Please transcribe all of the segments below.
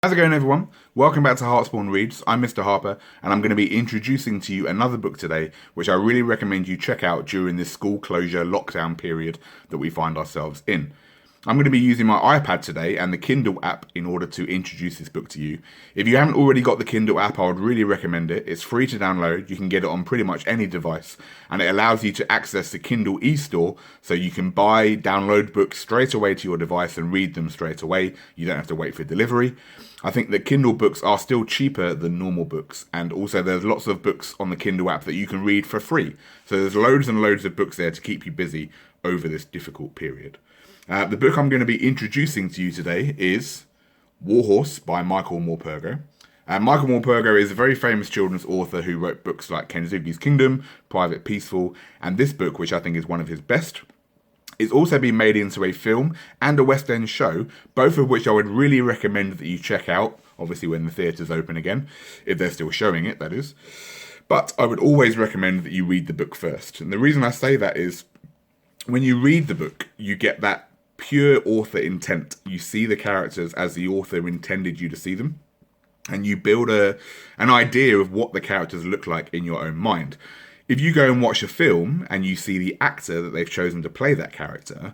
How's it going, everyone? Welcome back to Heartspawn Reads. I'm Mr. Harper, and I'm going to be introducing to you another book today, which I really recommend you check out during this school closure lockdown period that we find ourselves in. I'm going to be using my iPad today and the Kindle app in order to introduce this book to you. If you haven't already got the Kindle app, I would really recommend it. It's free to download. You can get it on pretty much any device, and it allows you to access the Kindle e-store, so you can download books straight away to your device and read them straight away. You don't have to wait for delivery. I think that Kindle books are still cheaper than normal books, and also there's lots of books on the Kindle app that you can read for free. So there's loads and loads of books there to keep you busy over this difficult period. The book I'm going to be introducing to you today is Warhorse by Michael Morpurgo. Michael Morpurgo is a very famous children's author who wrote books like Kenzuki's Kingdom, Private Peaceful, and this book, which I think is one of his best. It's also been made into a film and a West End show, both of which I would really recommend that you check out, obviously when the theatres open again, if they're still showing it, that is. But I would always recommend that you read the book first. And the reason I say that is, when you read the book, you get that pure author intent. You see the characters as the author intended you to see them, and you build an idea of what the characters look like in your own mind. If you go and watch a film and you see the actor that they've chosen to play that character,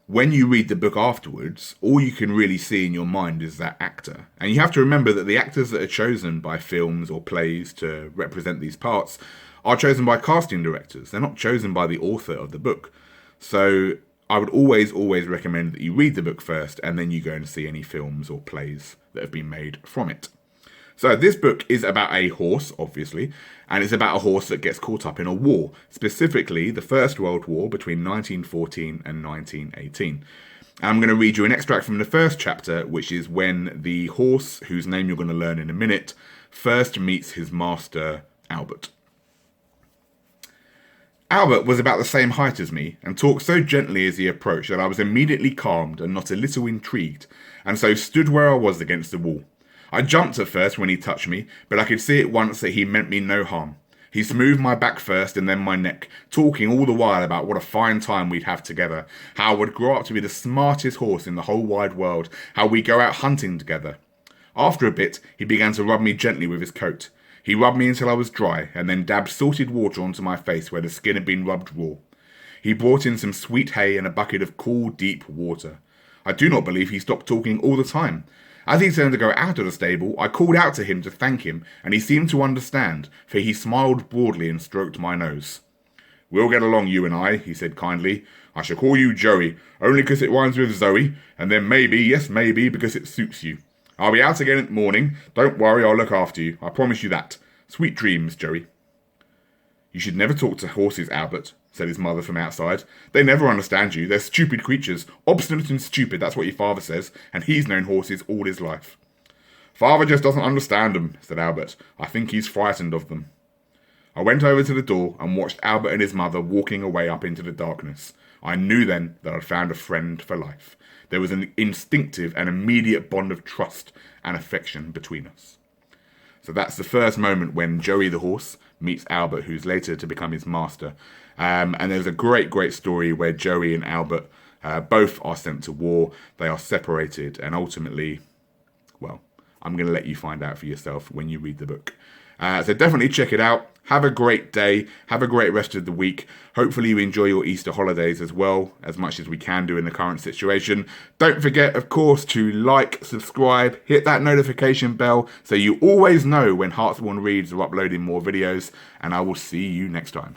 when you read the book afterwards, all you can really see in your mind is that actor. And you have to remember that the actors that are chosen by films or plays to represent these parts are chosen by casting directors. They're not chosen by the author of the book. So I would always recommend that you read the book first, and then you go and see any films or plays that have been made from it. So this book is about a horse, obviously, and it's about a horse that gets caught up in a war, specifically the First World War between 1914 and 1918. And I'm going to read you an extract from the first chapter, which is when the horse, whose name you're going to learn in a minute, first meets his master, Albert. Albert was about the same height as me, and talked so gently as he approached that I was immediately calmed and not a little intrigued, and so stood where I was against the wall. I jumped at first when he touched me, but I could see at once that he meant me no harm. He smoothed my back first and then my neck, talking all the while about what a fine time we'd have together, how I would grow up to be the smartest horse in the whole wide world, how we'd go out hunting together. After a bit, he began to rub me gently with his coat. He rubbed me until I was dry, and then dabbed salted water onto my face where the skin had been rubbed raw. He brought in some sweet hay and a bucket of cool, deep water. I do not believe he stopped talking all the time. As he turned to go out of the stable, I called out to him to thank him, and he seemed to understand, for he smiled broadly and stroked my nose. "We'll get along, you and I," he said kindly. "I shall call you Joey, only because it rhymes with Zoe, and then maybe, yes maybe, because it suits you. I'll be out again in the morning. Don't worry, I'll look after you. I promise you that. Sweet dreams, Joey." "You should never talk to horses, Albert," said his mother from outside. "They never understand you. They're stupid creatures. Obstinate and stupid, that's what your father says, and he's known horses all his life." "Father just doesn't understand them," said Albert. "I think he's frightened of them." I went over to the door and watched Albert and his mother walking away up into the darkness. I knew then that I'd found a friend for life. There was an instinctive and immediate bond of trust and affection between us. So that's the first moment when Joey the horse meets Albert, who's later to become his master. And there's a great story where Joey and Albert both are sent to war. They are separated, and ultimately, well, I'm going to let you find out for yourself when you read the book. So definitely check it out. Have a great day. Have a great rest of the week. Hopefully you enjoy your Easter holidays as well, as much as we can do in the current situation. Don't forget, of course, to like, subscribe, hit that notification bell so you always know when Heartspawn Reads are uploading more videos, and I will see you next time.